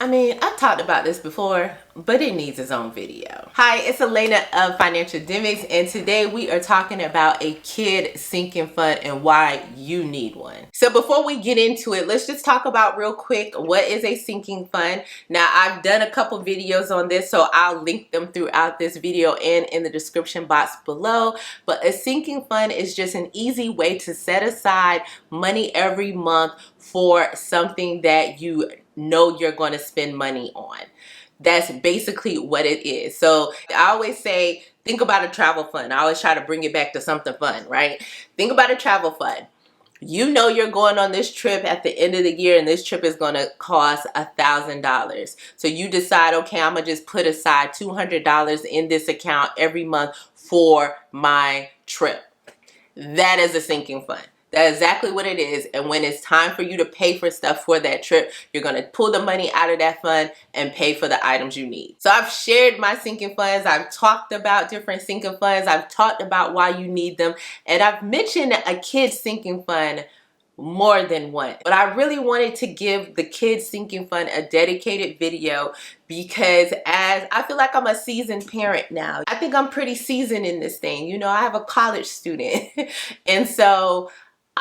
I mean, I've talked about this before, but it needs its own video. Hi, it's Elena of Financialdemics, and today we are talking about a kid sinking fund and why you need one. So before we get into it, let's just talk about real quick, what is a sinking fund? Now, I've done a couple videos on this, so I'll link them throughout this video and in the description box below. But a sinking fund is just an easy way to set aside money every month for something that you know you're going to spend money on. That's basically what it is. So I always say, think about a travel fund. I always try to bring it back to something fun, right? Think about a travel fund. You know you're going on this trip at the end of the year and this trip is going to cost $1,000. So you decide, okay, I'm going to just put aside $200 in this account every month for my trip. That is a sinking fund. That's exactly what it is. And when it's time for you to pay for stuff for that trip, you're going to pull the money out of that fund and pay for the items you need. So I've shared my sinking funds. I've talked about different sinking funds. I've talked about why you need them. And I've mentioned a kid's sinking fund more than once. But I really wanted to give the kids sinking fund a dedicated video because as I feel like I'm a seasoned parent now. I think I'm pretty seasoned in this thing. You know, I have a college student. And so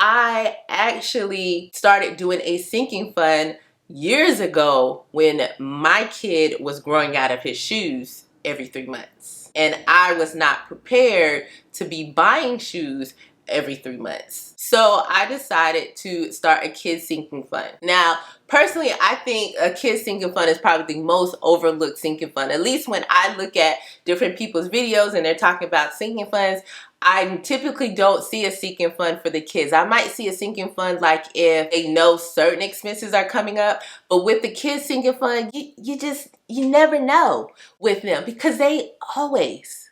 I actually started doing a sinking fund years ago when my kid was growing out of his shoes every 3 months. And I was not prepared to be buying shoes every 3 months. So I decided to start a kid sinking fund. Now, personally, I think a kid sinking fund is probably the most overlooked sinking fund. At least when I look at different people's videos and they're talking about sinking funds, I typically don't see a sinking fund for the kids. I might see a sinking fund like if they know certain expenses are coming up, but with the kids sinking fund, you never know with them because they always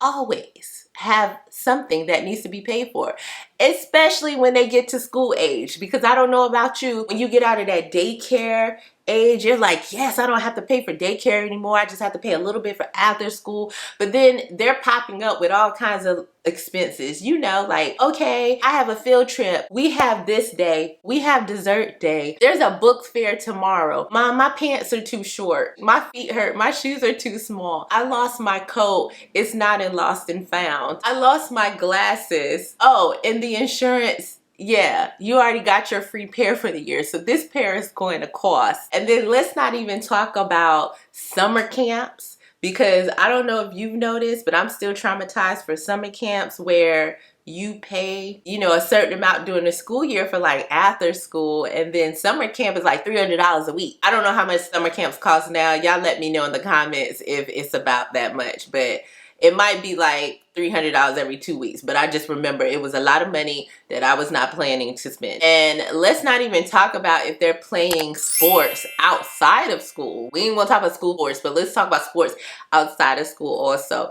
have something that needs to be paid for, especially when they get to school age. Because I don't know about you, when you get out of that daycare age, you're like, yes, I don't have to pay for daycare anymore. I just have to pay a little bit for after school. But then they're popping up with all kinds of expenses, you know, like, okay, I have a field trip. We have this day. We have dessert day. There's a book fair tomorrow. Mom, my pants are too short. My feet hurt. My shoes are too small. I lost my coat. It's not in Lost and Found. I lost my glasses. Oh, and the insurance. Yeah, you already got your free pair for the year. So this pair is going to cost. And then let's not even talk about summer camps, because I don't know if you've noticed, but I'm still traumatized for summer camps where you pay, you know, a certain amount during the school year for like after school, and then summer camp is like $300 a week. I don't know how much summer camps cost now. Y'all let me know in the comments if it's about that much, but it might be like $300 every 2 weeks, but I just remember it was a lot of money that I was not planning to spend. And let's not even talk about if they're playing sports outside of school. We ain't gonna talk about school sports, but let's talk about sports outside of school also.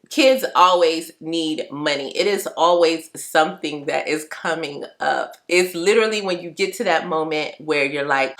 Kids always need money. It is always something that is coming up. It's literally when you get to that moment where you're like,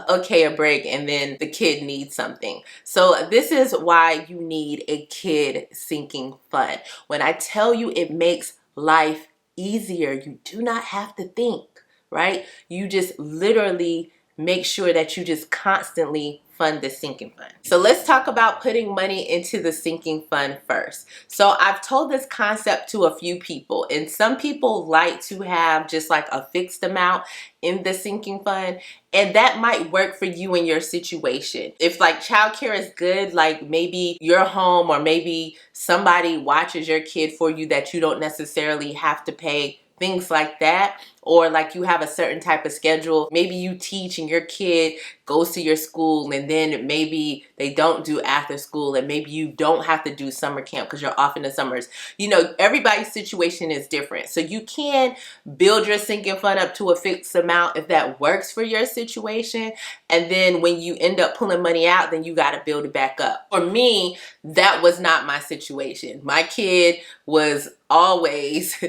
okay, a break, and then the kid needs something. So this is why you need a kid sinking fund. When I tell you it makes life easier, you do not have to think, right? You just literally make sure that you just constantly fund the sinking fund. So let's talk about putting money into the sinking fund first. So I've told this concept to a few people, and some people like to have just like a fixed amount in the sinking fund, and that might work for you in your situation. If like childcare is good, like maybe you're home or maybe somebody watches your kid for you that you don't necessarily have to pay, things like that, or like you have a certain type of schedule. Maybe you teach and your kid goes to your school, and then maybe they don't do after school, and maybe you don't have to do summer camp because you're off in the summers. You know, everybody's situation is different. So you can build your sinking fund up to a fixed amount if that works for your situation. And then when you end up pulling money out, then you got to build it back up. For me, that was not my situation. My kid was always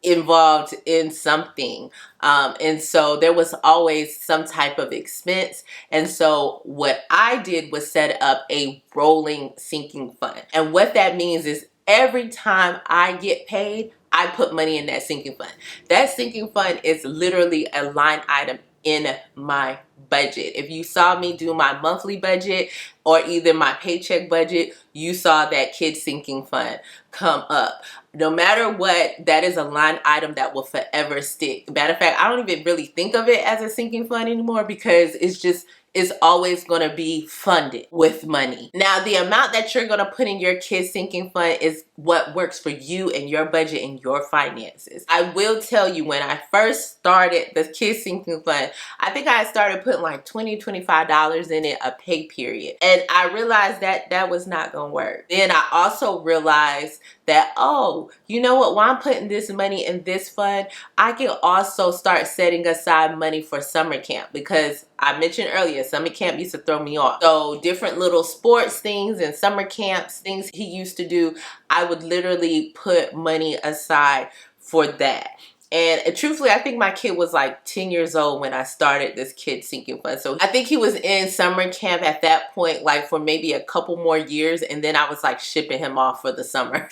involved in something, and so there was always some type of expense. And so what I did was set up a rolling sinking fund, and what that means is every time I get paid, I put money in that sinking fund. That sinking fund is literally a line item in my budget. If you saw me do my monthly budget or either my paycheck budget, you saw that kid sinking fund come up. No matter what, that is a line item that will forever stick. Matter of fact, I don't even really think of it as a sinking fund anymore because it's always going to be funded with money. Now, the amount that you're going to put in your kids sinking fund is what works for you and your budget and your finances. I will tell you, when I first started the kids sinking fund, I think I started putting like $20, $25 in it a pay period. And I realized that that was not going to work. Then I also realized that, oh, you know what, while I'm putting this money in this fund, I can also start setting aside money for summer camp, because I mentioned earlier, summer camp used to throw me off. So different little sports things and summer camps, things he used to do, I would literally put money aside for that. And truthfully, I think my kid was like 10 years old when I started this kid sinking fund. So I think he was in summer camp at that point, like for maybe a couple more years. And then I was like shipping him off for the summer.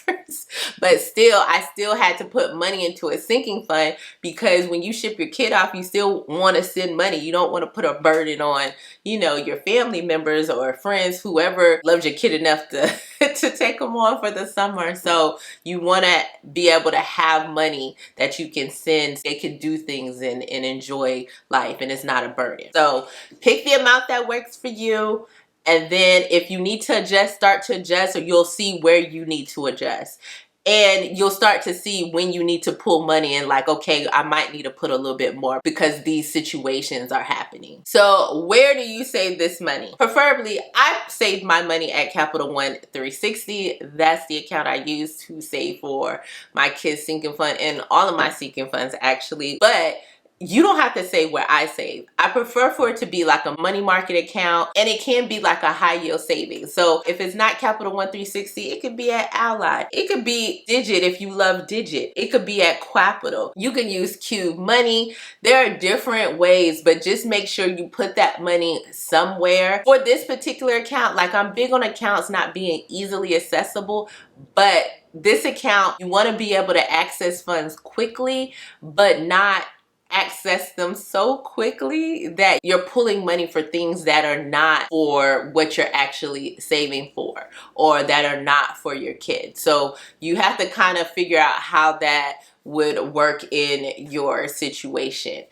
But still, I still had to put money into a sinking fund, because when you ship your kid off, you still want to send money. You don't want to put a burden on, you know, your family members or friends, whoever loves your kid enough to, to take them on for the summer. So you want to be able to have money that you can send. They can do things and enjoy life, and it's not a burden. So pick the amount that works for you. And then if you need to adjust, start to adjust, or you'll see where you need to adjust. And you'll start to see when you need to pull money and like, okay, I might need to put a little bit more because these situations are happening. So where do you save this money? Preferably, I saved my money at Capital One 360. That's the account I use to save for my kids' sinking fund and all of my sinking funds, actually. But you don't have to say where I save. I prefer for it to be like a money market account, and it can be like a high yield savings. So if it's not Capital One 360, it could be at Ally. It could be Digit if you love Digit. It could be at Qapital. You can use Cube Money. There are different ways, but just make sure you put that money somewhere. For this particular account, like, I'm big on accounts not being easily accessible, but this account, you want to be able to access funds quickly, but not access them so quickly that you're pulling money for things that are not for what you're actually saving for, or that are not for your kids. So you have to kind of figure out how that would work in your situation.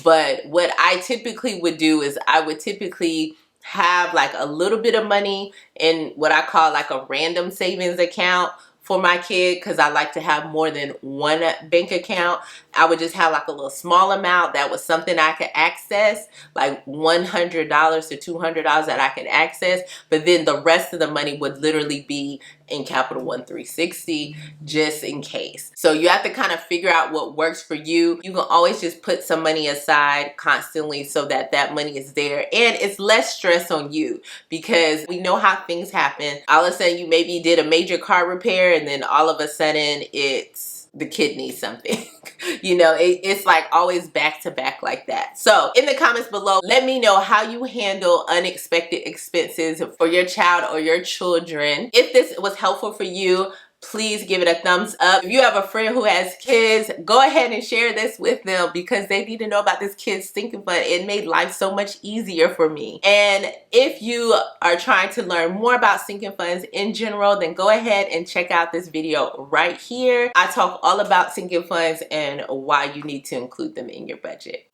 But what I typically would do is I would typically have like a little bit of money in what I call like a random savings account for my kid, because I like to have more than one bank account. I would just have like a little small amount that was something I could access, like $100 to $200 that I can access. But then the rest of the money would literally be in Capital One 360, just in case. So you have to kind of figure out what works for you. You can always just put some money aside constantly so that that money is there, and it's less stress on you, because we know how things happen. All of a sudden, you maybe did a major car repair, and then all of a sudden the kid needs something. You know, it's like always back to back like that. So in the comments below, let me know how you handle unexpected expenses for your child or your children. If this was helpful for you, please give it a thumbs up. If you have a friend who has kids, go ahead and share this with them, because they need to know about this kids sinking fund. It made life so much easier for me. And if you are trying to learn more about sinking funds in general, then go ahead and check out this video right here. I talk all about sinking funds and why you need to include them in your budget.